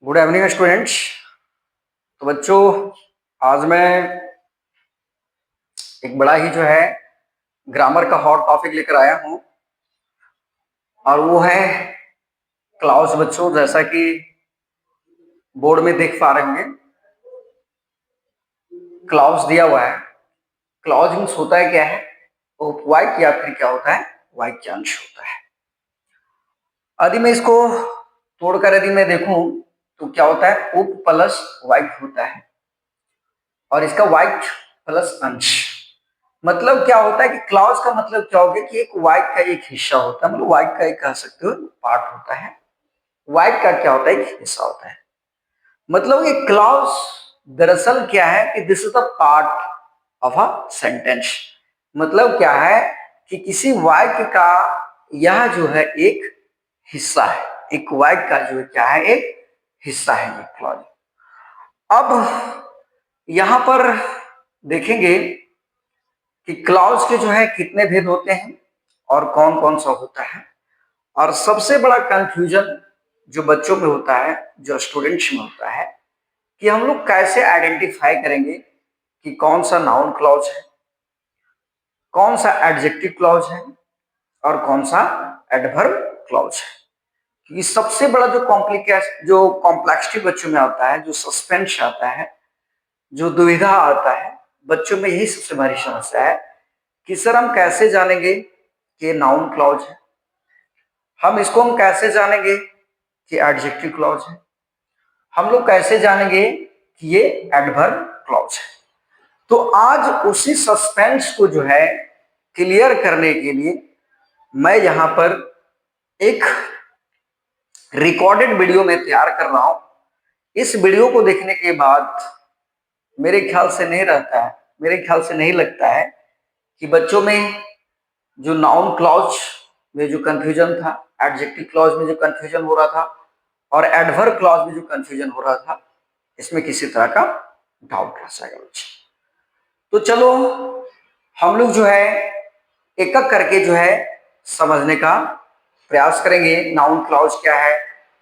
Good evening students. तो बच्चों, आज मैं एक बड़ा ही जो है ग्रामर का हॉट टॉपिक लेकर आया हूं और वो है क्लाउज। बच्चों, जैसा कि बोर्ड में देख पा रहे होंगे, क्लाउज दिया हुआ है। क्लाउज मीन्स होता है क्या है, उपवाक्य या फिर क्या होता है, वाक्यांश होता है। यदि मैं इसको तोड़कर यदि मैं देखूं तो क्या होता है, उप प्लस वाक्य होता है और इसका वाक्य प्लस अंश। मतलब क्या होता है कि क्लॉज का मतलब क्या हो गया कि एक वाक्य का एक हिस्सा होता है, मतलब वाक्य का एक कह सकते हो पार्ट होता है। वाक्य का क्या होता है, एक हिस्सा होता है। मतलब ये क्लॉज दरअसल क्या है कि this is the part of a sentence. मतलब क्या है कि किसी वाक्य का यह जो है एक हिस्सा है, एक वाक्य का जो है क्या है, एक हिस्सा है ये क्लॉज। अब यहां पर देखेंगे कि क्लॉज के जो है कितने भेद होते हैं और कौन कौन सा होता है। और सबसे बड़ा कंफ्यूजन जो बच्चों में होता है, जो स्टूडेंट्स में होता है, कि हम लोग कैसे आइडेंटिफाई करेंगे कि कौन सा नाउन क्लॉज है, कौन सा एडजेक्टिव क्लॉज है और कौन सा एडवर्ब क्लॉज है। ये सबसे बड़ा जो कॉम्प्लेक्सिटी बच्चों में आता है, जो सस्पेंस आता है, जो दुविधा आता है बच्चों में, यही सबसे बड़ी समस्या है कि सर हम कैसे जानेंगे कि नाउन क्लॉज है, हम कैसे जानेंगे कि एडजेक्टिव क्लॉज है, हम लोग कैसे जानेंगे कि ये एडवर्ब क्लॉज है। तो आज उसी सस्पेंस को जो है क्लियर करने के लिए मैं यहां पर एक रिकॉर्डेड वीडियो में तैयार कर रहा हूं। इस वीडियो को देखने के बाद मेरे ख्याल से नहीं रहता है, मेरे ख्याल से नहीं लगता है कि बच्चों में जो नाउन क्लॉज में जो कंफ्यूजन था, एडजेक्टिव क्लॉज में जो कंफ्यूजन हो रहा था और एडवर्ब क्लॉज में जो कंफ्यूजन हो रहा था, इसमें किसी तरह का डाउट रह जाएगा बच्चे। तो चलो हम लोग जो है एक एक करके जो है समझने का प्रयास करेंगे। नाउन क्लॉज क्या है,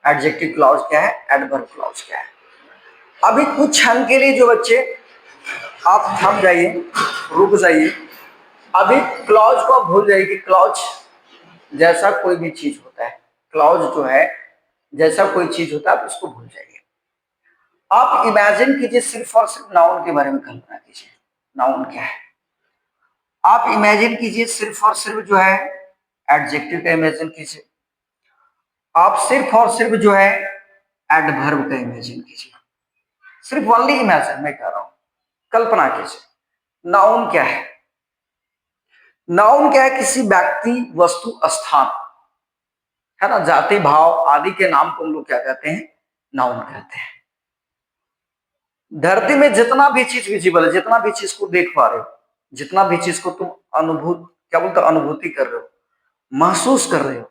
एडजेक्टिव क्लॉज क्या है, एडवर्ब क्लॉज क्या है। अभी कुछ क्षण के लिए जो बच्चे आप थम जाइए, रुक जाइए। अभी क्लॉज को आप भूल जाइए कि क्लॉज जैसा कोई भी चीज होता है, क्लॉज जो है जैसा कोई चीज होता है, आप उसको भूल जाइए। आप इमेजिन कीजिए, सिर्फ और सिर्फ नाउन के बारे में कल्पना कीजिए। नाउन क्या है, आप इमेजिन कीजिए, सिर्फ और सिर्फ जो है एडजेक्टिव का इमेजिन कीजिए, आप सिर्फ और सिर्फ जो है एडवर्ब का इमेजिन कीजिए। सिर्फ ओनली इमेजिन मैं कह रहा हूं, कल्पना कीजिए। नाउन क्या है, नाउन क्या है, किसी व्यक्ति, वस्तु, स्थान, है ना, जाति, भाव आदि के नाम को हम लोग क्या कहते हैं, नाउन कहते हैं। धरती में जितना भी चीज विजिबल है, जितना भी चीज को देख पा रहे हो, जितना भी चीज को तुम अनुभूति कर रहे हो, महसूस कर रहे हो,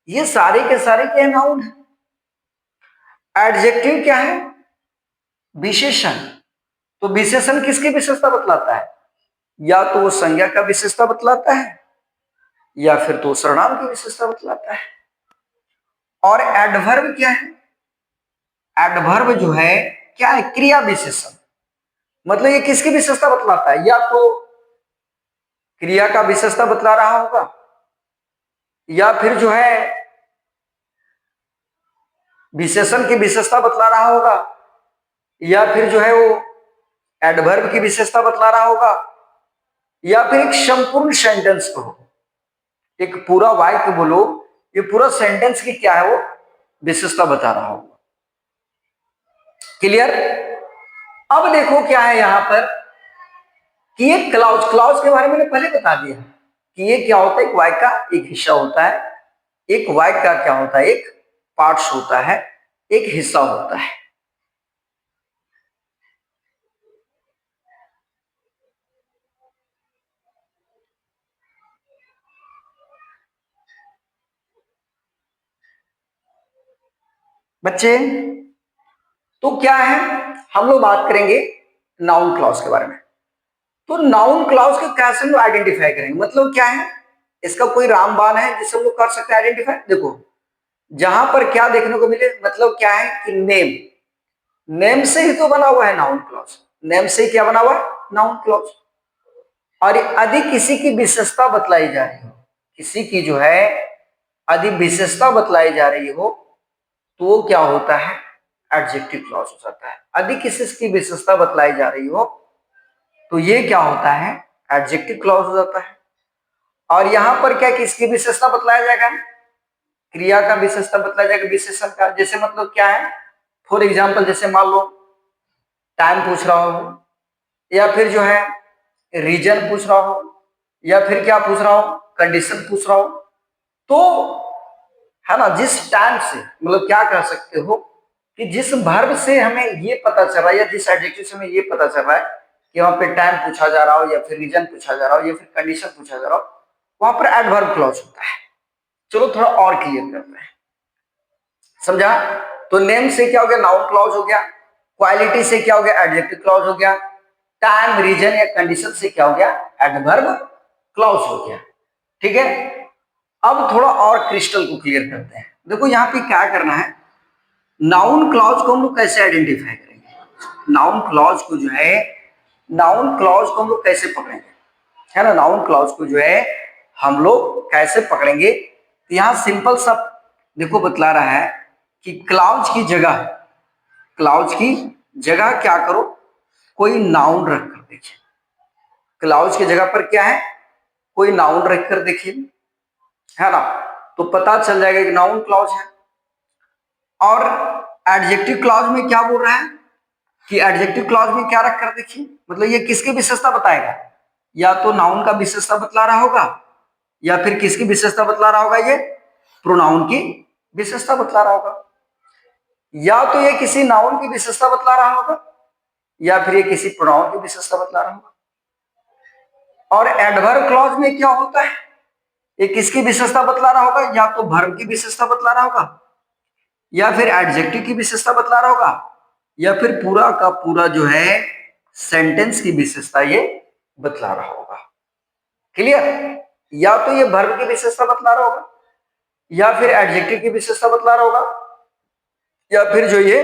ये सारे के सारे क्या नाउन है। एडजेक्टिव क्या है, विशेषण। तो विशेषण किसकी विशेषता बतलाता है, या तो वो संज्ञा का विशेषता बतलाता है या फिर तो सर्वनाम की विशेषता बतलाता है। और एडवर्ब क्या है, एडवर्ब जो है क्या है, क्रिया विशेषण। मतलब ये किसकी विशेषता बतलाता है, या तो क्रिया का विशेषता बतला रहा होगा या फिर जो है विशेषण की विशेषता बतला रहा होगा या फिर जो है वो एडवर्ब की विशेषता बतला रहा होगा या फिर एक संपूर्ण सेंटेंस को, एक पूरा वाक्य बोलो, ये पूरा सेंटेंस की क्या है वो विशेषता बता रहा होगा। क्लियर। अब देखो क्या है यहां पर कि ये क्लॉज, क्लॉज के बारे में मैंने पहले बता दिया कि ये क्या होता है, एक वाक्य का एक हिस्सा होता है। एक वाक्य का क्या होता है, एक पार्ट्स होता है, एक हिस्सा होता है। बच्चे, तो क्या है, हम लोग बात करेंगे नाउन क्लॉज के बारे में। तो नाउन क्लॉज के कैसे हम लोग आइडेंटिफाई करेंगे, मतलब क्या है, इसका कोई रामबाण है जिससे हम लोग कर सकते हैं आइडेंटिफाई। देखो जहां पर क्या देखने को मिले, मतलब क्या है कि नेम, नेम से ही तो बना हुआ है नाउन क्लॉज। नेम से ही क्या बना हुआ है? Noun clause. और यदि किसी की विशेषता बतलाई जा रही हो, किसी की जो है यदि विशेषता बतलाई जा रही हो तो वो क्या होता है? एडजेक्टिव क्लॉज हो जाता है। यदि किसी की विशेषता बतलाई जा रही हो तो ये क्या होता है? एडजेक्टिव क्लॉज हो जाता है। और यहां पर क्या किसकी विशेषता बतलाया जाएगा? क्रिया का विशेषता बतलाया जाएगा, विशेषण का। जैसे मतलब क्या है? फॉर एग्जाम्पल जैसे मान लो टाइम पूछ रहा हो, या फिर जो है रीजन पूछ रहा हो, या फिर क्या पूछ रहा हो? कंडीशन पूछ रहा हो, तो है ना, जिस टाइम से मतलब क्या कह सकते हो कि जिस वर्ब से हमें ये पता चल रहा है या जिस एडजेक्टिव से हमें ये पता चल रहा है कि वहां पे टाइम पूछा जा रहा हो या फिर रीजन पूछा जा रहा हो या फिर कंडीशन पूछा जा रहा हो, वहां पर एडवर्ब क्लॉज होता है। चलो थोड़ा और क्लियर करते हैं, समझा? तो नेम से क्या हो गया? नाउन क्लॉज हो गया। क्वालिटी से क्या हो गया? एडजेक्टिव क्लॉज हो गया। टाइम, रीजन या कंडीशन से क्या हो गया? एडवर्ब क्लॉज हो गया। ठीक है, अब थोड़ा और क्रिस्टल को क्लियर करते हैं। देखो यहाँ पे क्या करना है, नाउन क्लॉज को हम लोग कैसे आइडेंटिफाई करेंगे? नाउन क्लॉज को जो है, नाउन क्लॉज को हम लोग कैसे पकड़ेंगे, है ना? नाउन क्लॉज को जो है हम लोग कैसे पकड़ेंगे? तो यहाँ सिंपल सा देखो बतला रहा है कि क्लॉज की जगह, क्लॉज की जगह क्या करो? कोई नाउन रख कर देखिए। क्लॉज की जगह पर क्या है? कोई नाउन रख कर देखिए, है ना, तो पता चल जाएगा कि नाउन क्लॉज है। और एडजेक्टिव क्लॉज में क्या बोल रहा है कि एडजेक्टिव क्लॉज में क्या रख कर देखिए, मतलब ये किसकी विशेषता बताएगा? या तो नाउन का विशेषता बतला रहा होगा, या फिर किसकी विशेषता बतला रहा होगा? ये प्रोनाउन की विशेषता बतला रहा होगा। या तो ये किसी नाउन की विशेषता बतला रहा होगा, या फिर ये किसी प्रोनाउन की विशेषता बतला रहा होगा। और एडवर्ब क्लॉज में क्या होता है? ये किसकी विशेषता बतला रहा होगा? या तो वर्ब की विशेषता बतला रहा होगा, या फिर एडजेक्टिव की विशेषता बतला रहा होगा, या फिर पूरा का पूरा जो है सेंटेंस की विशेषता ये बतला रहा होगा। क्लियर? या तो ये वर्ब की विशेषता बतला रहा होगा, या फिर एडजेक्टिव की विशेषता बतला रहा होगा, या फिर जो ये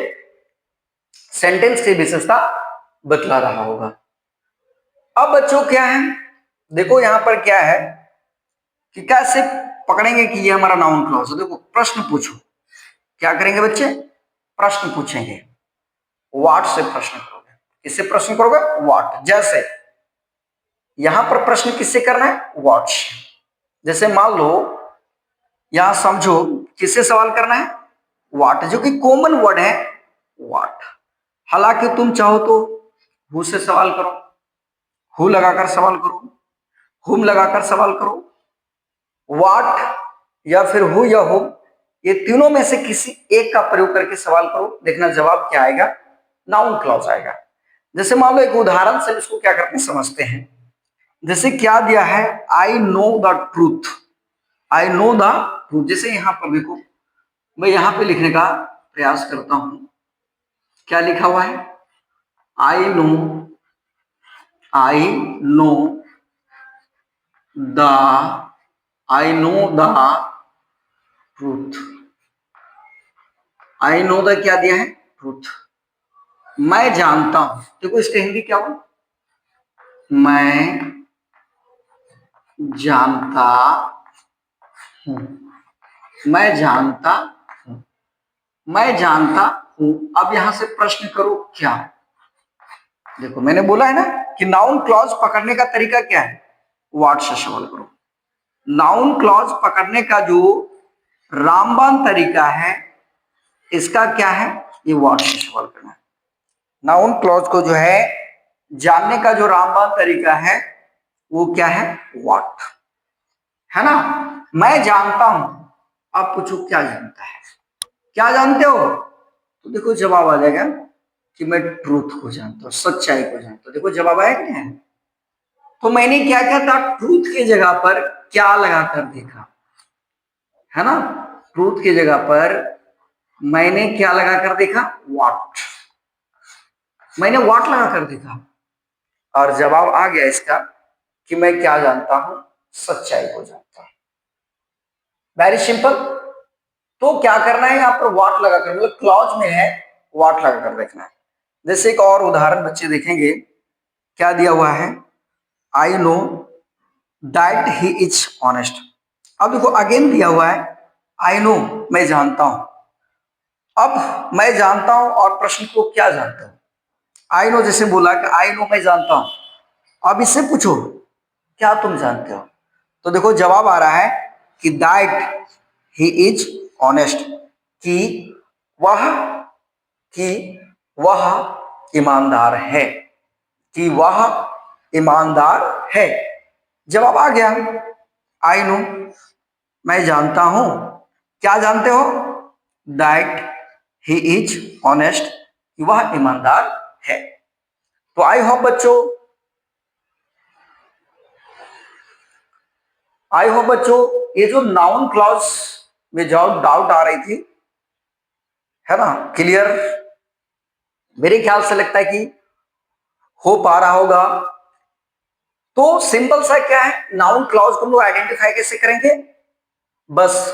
सेंटेंस की विशेषता बतला रहा होगा। अब बच्चों क्या है, देखो यहां पर क्या है कि कैसे पकड़ेंगे कि ये हमारा नाउन क्लॉज है। देखो प्रश्न पूछो, क्या करेंगे बच्चे? प्रश्न पूछेंगे। व्हाट से प्रश्न करोगे? किससे प्रश्न करोगे? व्हाट। जैसे यहां पर प्रश्न किससे करना है? व्हाट। जैसे मान लो यहां समझो किससे सवाल करना है? व्हाट, जो कि कॉमन वर्ड है व्हाट। हालांकि तुम चाहो तो हु से सवाल करो, हु लगाकर सवाल करो, हुम लगाकर सवाल करो, व्हाट या फिर हु या हुम, ये तीनों में से किसी एक का प्रयोग करके सवाल करो, देखना जवाब क्या आएगा? नाउन क्लॉज आएगा। जैसे मान लो एक उदाहरण से इसको क्या करते हैं समझते हैं। जैसे क्या दिया है? I know the truth. I know the truth. जैसे यहां पर देखो, मैं यहां पे लिखने का प्रयास करता हूं, क्या लिखा हुआ है? I know, I know the, I know the truth. I know the क्या दिया है? ट्रूथ। मैं जानता हूं, देखो इसका हिंदी क्या हुआ? मैं जानता हूं, मैं जानता हूं, मैं जानता हूं। अब यहां से प्रश्न करो क्या? देखो मैंने बोला है ना कि नाउन क्लॉज पकड़ने का तरीका क्या है? व्हाट से सवाल करो। नाउन क्लॉज पकड़ने का जो रामबाण तरीका है, इसका क्या है? ये व्हाट से सवाल करना है। नाउन क्लॉज को जो है जानने का जो रामबाण तरीका है वो क्या है? व्हाट, है ना। मैं जानता हूं, आप पूछो क्या जानता है? क्या जानते हो? तो देखो जवाब आ जाएगा कि मैं ट्रूथ को जानता हूं, सच्चाई को जानता हूं। देखो जवाब आया कि नहीं? तो मैंने क्या किया था? ट्रूथ की जगह पर क्या लगाकर देखा, है ना। ट्रूथ की जगह पर मैंने क्या लगाकर देखा? व्हाट। मैंने व्हाट लगाकर देखा और जवाब आ गया इसका कि मैं क्या जानता हूं? सच्चाई को जानता हूं। Very simple. तो क्या करना है? यहां पर व्हाट लगाकर, मतलब क्लॉज में है व्हाट लगा कर देखना है। जैसे एक और उदाहरण बच्चे देखेंगे, क्या दिया हुआ है, I know that he is honest. अब देखो अगेन दिया हुआ है आई नो, मैं जानता हूं। अब मैं जानता हूं और प्रश्न को क्या जानता हूं, आई नो जैसे बोला कि आई नो मैं जानता हूं, अब इससे पूछो क्या तुम जानते हो, तो देखो जवाब आ रहा है कि दैट ही इज ऑनेस्ट, कि वह कि वह ईमानदार है, कि वह ईमानदार है। जवाब आ गया, आई नो मैं जानता हूं, क्या जानते हो, दैट ही इज ऑनेस्ट, कि वह ईमानदार है। तो आई होप बच्चों ये जो नाउन क्लॉज में जो डाउट आ रही थी, है ना, क्लियर मेरे ख्याल से लगता है कि हो पा रहा होगा। तो सिंपल सा क्या है, नाउन क्लॉज को हम लोग आइडेंटिफाई कैसे करेंगे, बस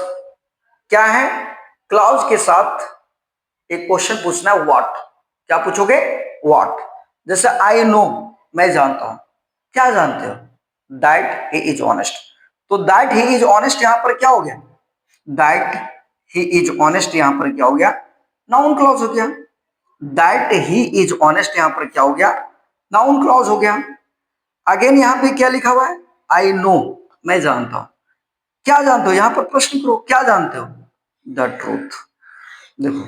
क्या है, क्लॉज के साथ एक क्वेश्चन पूछना है, व्हाट। क्या पूछोगे, व्हाट। जैसे आई नो मैं जानता हूं, क्या जानते हो, दैट ही इज ऑनेस्ट। तो दैट ही इज ऑनेस्ट यहां पर क्या हो गया, दैट ही इज ऑनेस्ट यहां पर क्या हो गया, नाउन क्लॉज हो गया। दैट ही इज ऑनेस्ट यहां पर क्या हो गया, नाउन क्लॉज हो गया। अगेन यहां पे क्या लिखा हुआ है, आई नो मैं जानता हूं, क्या जानते हो, यहां पर प्रश्न करो क्या जानते हो, द ट्रूथ। देखो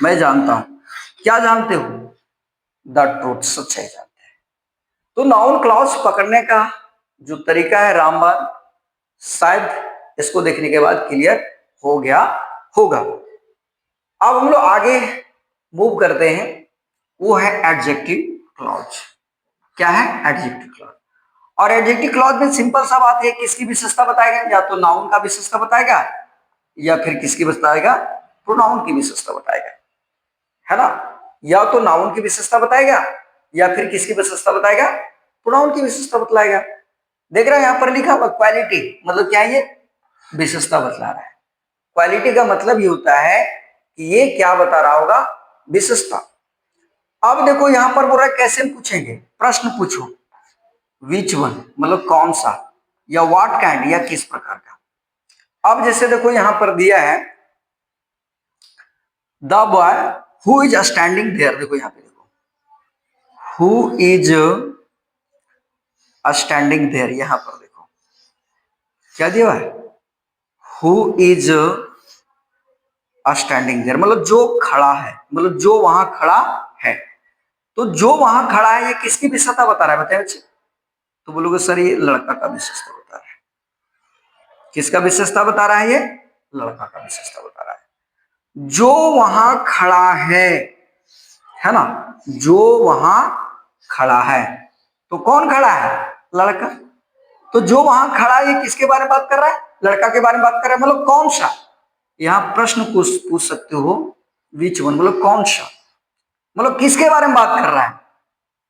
मैं जानता हूं, क्या जानते हो, द ट्रूथ, सच्चाई जानते हैं। तो नाउन क्लॉज पकड़ने का जो तरीका है रामबाण, शायद इसको देखने के बाद क्लियर हो गया होगा। अब हम लोग आगे मूव करते हैं, वो है एडजेक्टिव क्लॉज। क्या है, एडजेक्टिव क्लॉज। और एडजेक्टिव क्लॉज में सिंपल सा बात है, किसकी विशेषता बताएगा, या तो नाउन का विशेषता बताएगा या फिर किसकी बताएगा, प्रोनाउन की विशेषता बताएगा, है ना। या तो नाउन की विशेषता बताएगा या फिर किसकी विशेषता बताएगा, प्रोनाउन की विशेषता बतलाएगा। देख रहे हैं यहां पर लिखा हुआ क्वालिटी, मतलब क्या है, ये विशेषता बतला रहा है। क्वालिटी का मतलब ये होता है कि ये क्या बता रहा होगा, विशेषता। अब देखो यहां पर बोल रहा है कैसे पूछेंगे, प्रश्न पूछो, विच वन मतलब कौन सा, या व्हाट काइंड या किस प्रकार का। अब जैसे देखो यहां पर दिया है the boy who is standing there, देखो यहां पे देखो हु इज स्टैंडिंग देयर, यहां पर देखो क्या दिया है, हु इज स्टैंडिंग देयर मतलब जो खड़ा है, मतलब जो वहां खड़ा है। तो जो वहां खड़ा है ये किसकी विशेषता बता रहा है, बताइए बच्चे। तो बोलोगे सर ये लड़का का विशेषता बता रहा है। किसका विशेषता बता रहा है, ये लड़का का विशेषता बता रहा है। जो वहां खड़ा है ना, जो वहां खड़ा है, तो कौन खड़ा है, लड़का। तो जो वहां खड़ा है ये किसके बारे में बात कर रहा है, लड़का के बारे में बात कर रहा है, मतलब कौन सा। यहां प्रश्न पूछ सकते हो, विच वन मतलब कौन सा, मतलब किसके बारे में बात कर रहा है।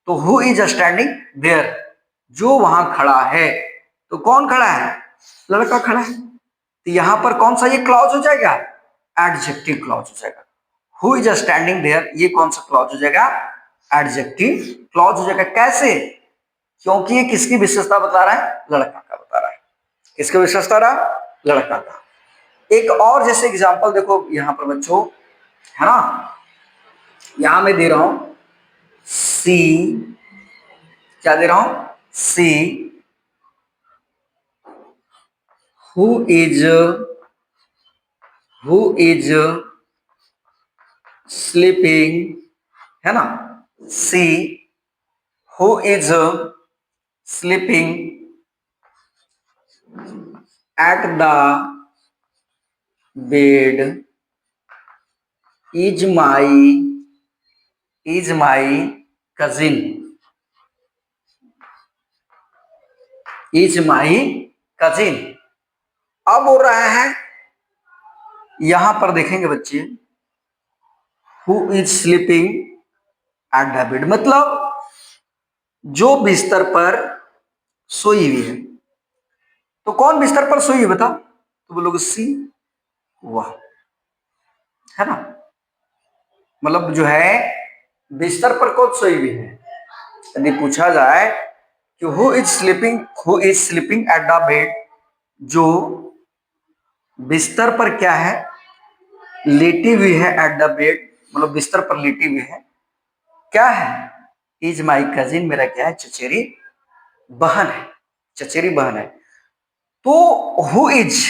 तो हु इज स्टैंडिंग देयर, जो वहां खड़ा है, तो कौन खड़ा है, लड़का खड़ा है। तो यहां पर कौन सा ये क्लॉज हो जाएगा, एडजेक्टिव क्लॉज हो जाएगा। हु इज स्टैंडिंग देयर ये कौन सा क्लॉज हो जाएगा, एडजेक्टिव क्लॉज हो जाएगा। कैसे, क्योंकि ये किसकी विशेषता बता रहा है, लड़का का बता रहा है। किसकी विशेषता रहा, लड़का का। एक और जैसे एग्जांपल देखो यहां पर बच्चों, है ना, यहां मैं दे रहा हूं सी, क्या दे रहा हूं, सी हु इज स्लीपिंग, है ना, see who is sleeping at the bed is my cousin, is my cousin. अब हो रहा है यहां पर देखेंगे बच्चे, who is sleeping at the bed मतलब जो बिस्तर पर सोई हुई है। तो कौन बिस्तर पर सोई है बता, तो बोलोगे सी, वाह, है ना। मतलब जो है बिस्तर पर कौन सोई हुई है। यदि पूछा जाए कि who is sleeping at the bed, जो बिस्तर पर क्या है, लेटी हुई है, एट द बेड मतलब बिस्तर पर लेटी हुई है, क्या है, इज माई कजिन, मेरा क्या है, चचेरी बहन है, चचेरी बहन है। तो who is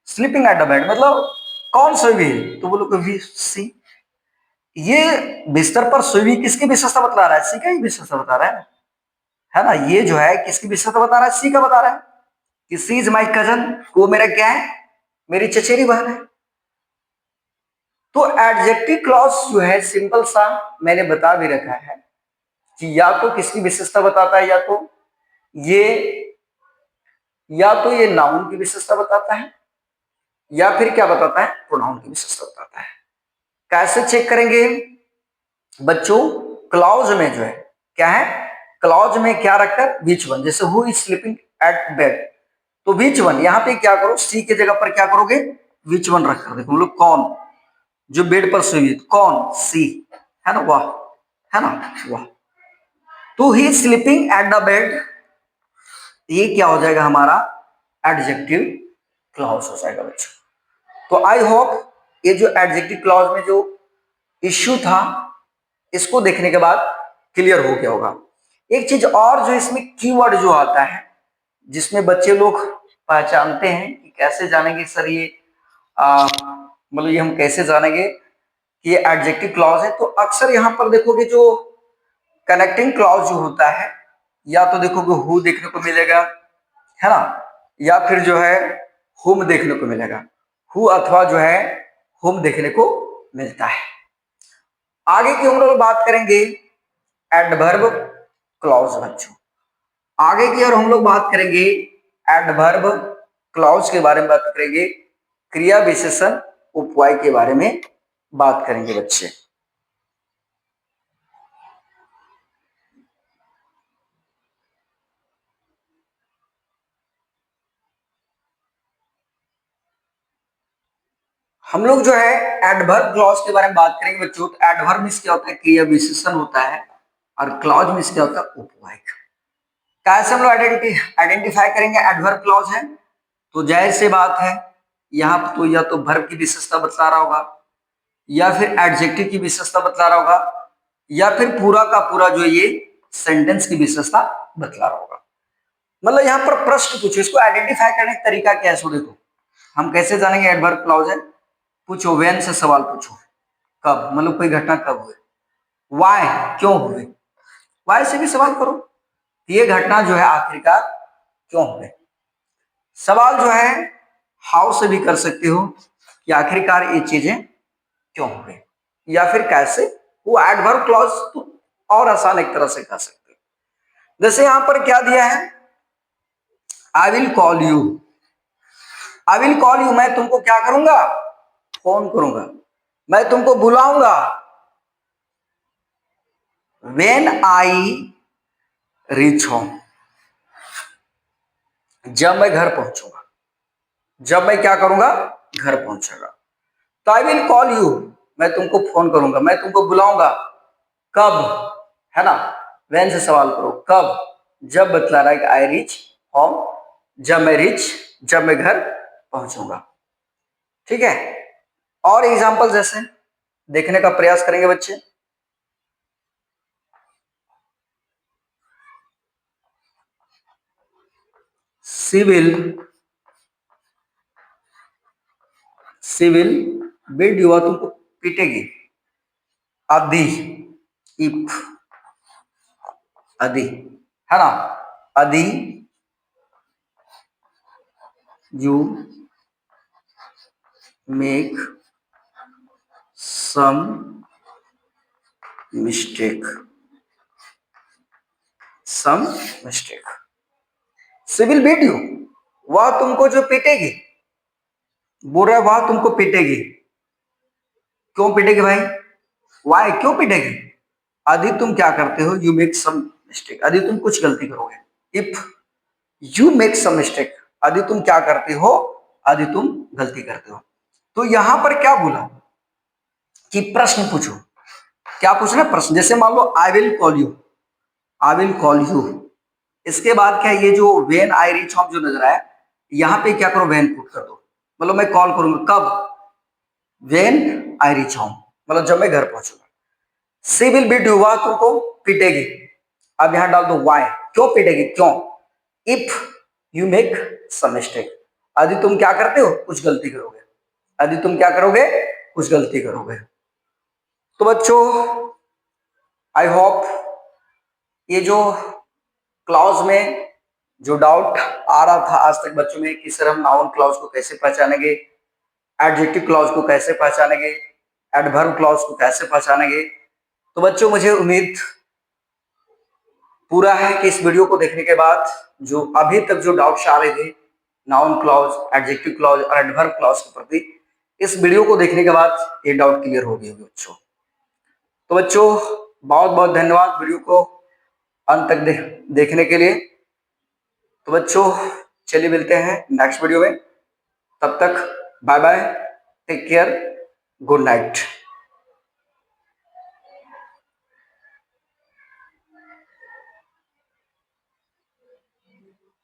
sleeping at the bed मतलब कौन सोई हुई है, तो बोलो वी सी। ये बिस्तर पर सोई हुई किसकी विशेषता बता रहा है, सी का ही विशेषता बता रहा है ना। ये जो है किसकी विशेषता बता रहा है, सी का बता रहा है कि सी इज माई कजन, वो मेरा क्या है, मेरी चचेरी बहन है। तो एडजेक्टिव क्लॉज जो है सिंपल सा मैंने बता भी रखा है कि या तो किसकी विशेषता बताता है, ये या तो ये नाउन की विशेषता बताता है, या फिर क्या बताता है, प्रोनाउन की विशेषता बताता है। कैसे चेक करेंगे बच्चों, क्लॉज में जो है क्या है, क्लॉज में क्या रखकर विच वन, जैसे who is sleeping at bed, तो विच वन यहाँ पे क्या करो, सी के जगह पर क्या करोगे, विच वन रखकर देखो, लोग कौन, जो बेड पर सोई, कौन, सी, है ना, वाह, है ना, वाह। तो ही स्लीपिंग एट द बेड, ये क्या हो जाएगा हमारा एडजेक्टिव क्लॉज हो जाएगा बच्चों। तो आई होप ये जो एडजेक्टिव क्लॉज में जो इश्यू था इसको देखने के बाद क्लियर हो गया होगा। एक चीज और जो इसमें कीवर्ड जो आता है, जिसमें बच्चे लोग पहचानते हैं कि कैसे जानेंगे सर ये मतलब ये हम कैसे जानेंगे कि ये एडजेक्टिव क्लॉज है, तो अक्सर यहां पर देखोगे जो कनेक्टिंग क्लॉज जो होता है, या तो देखोगे हु देखने को मिलेगा, है ना, या फिर जो है हुम देखने को मिलेगा, हु अथवा जो है हुम देखने को मिलता है। आगे की हम लोग बात करेंगे एडवर्ब क्लॉज बच्चों, आगे की और हम लोग बात करेंगे एडवर्ब क्लॉज के बारे में बात करेंगे, क्रिया विशेषण उपवाय के बारे में बात करेंगे बच्चे। हम लोग जो है एडवर्ब क्लॉज के बारे में बात करेंगे बच्चों। एडवर्ब मींस क्या होता है, क्रिया विशेषण होता है, और क्लॉज मींस क्या होता है, उपवाय। कैसे हम लोग आइडेंटिफाई करेंगे एडवर्ब क्लॉज है, तो जाहिर सी बात है यहाँ तो या तो वर्ब की विशेषता बतला रहा होगा, या फिर एडजेक्टिव की विशेषता बतला रहा होगा, या फिर पूरा का पूरा जो ये सेंटेंस की विशेषता बतला रहा होगा। मतलब यहाँ पर प्रश्न पूछो, इसको आइडेंटिफाई करने का तरीका क्या है, सो देखो हम कैसे जानेंगे एडवर्ब क्लॉज है, पूछो व्हेन से सवाल पूछो, कब, मतलब कोई घटना कब हुई, वाई क्यों हुई, वाई से भी सवाल करो, ये घटना जो है आखिरकार क्यों हुई। सवाल जो है हाउ से भी कर सकते हो कि आखिरकार ये चीजें क्यों हुई, या फिर कैसे, वो एडवर्ब क्लॉज तो और आसान एक तरह से कर सकते हो। जैसे यहां पर क्या दिया है, आई will call you, I will call you, मैं तुमको क्या करूंगा, फोन करूंगा, मैं तुमको बुलाऊंगा, व्हेन आई रीच होम, जब मैं घर पहुंचूंगा, जब मैं क्या करूंगा, घर पहुंचूंगा। तो आई विल कॉल यू, मैं तुमको फोन करूंगा, मैं तुमको बुलाऊंगा, कब, है ना, व्हेन से सवाल करो, कब, जब बतला रहा है कि आई रीच होम, जब मैं रीच, जब मैं घर पहुंचूंगा। ठीक है, और एग्जांपल जैसे देखने का प्रयास करेंगे बच्चे। सिविल, सिविल बीट युवा तुमको पीटेगी, अदी, इफ, अदी, है ना, Adi you make some mistake, some mistake, she'll beat you, वह तुमको जो पीटेगी, बोल रहा है वह तुमको पीटेगी, क्यों पीटेगी भाई, वाई क्यों पीटेगी, आदि तुम क्या करते हो, यू मेक सम मिस्टेक, आदि तुम कुछ गलती करोगे, if you make some mistake, आदि तुम क्या करते हो, आदि तुम गलती करते हो। तो यहां पर क्या बोला कि प्रश्न पूछो, क्या पूछना है प्रश्न, जैसे मान लो I will call you, I will call you, इसके बाद क्या ये जो व्हेन आई रीच होम जो नजर आया, यहाँ पे क्या करो व्हेन पुट कर दो, मतलब मैं कॉल करूंगा कब, व्हेन आई रीच होम, मतलब जब मैं घर पहुंचूंगा। सी विल बीट यू, वह तुमको पीटेगी, अब यहां डाल दो वाई, क्यों पीटेगी, क्यों, if you make some mistake, यदि तुम क्या करते हो कुछ गलती करोगे, यदि तुम क्या करोगे कुछ गलती करोगे। तो बच्चों आई होप ये जो क्लॉज में जो डाउट आ रहा था आज तक बच्चों में कि सर हम नाउन क्लॉज को कैसे पहचानेंगे, एडजेक्टिव क्लॉज को कैसे पहचानेंगे, एडवर्ब क्लॉज को कैसे पहचानेंगे, तो बच्चों मुझे उम्मीद पूरा है कि इस वीडियो को देखने के बाद जो अभी तक जो डाउट्स आ रहे थे नाउन क्लॉज, एडजेक्टिव क्लॉज और एडवर्ब क्लॉज के प्रति, इस वीडियो को देखने के बाद ये डाउट क्लियर हो गए होंगे बच्चों। तो बच्चों बहुत बहुत धन्यवाद वीडियो को अंत तक देखने के लिए। तो बच्चों चलिए मिलते हैं नेक्स्ट वीडियो में, तब तक bye bye, take care, good night.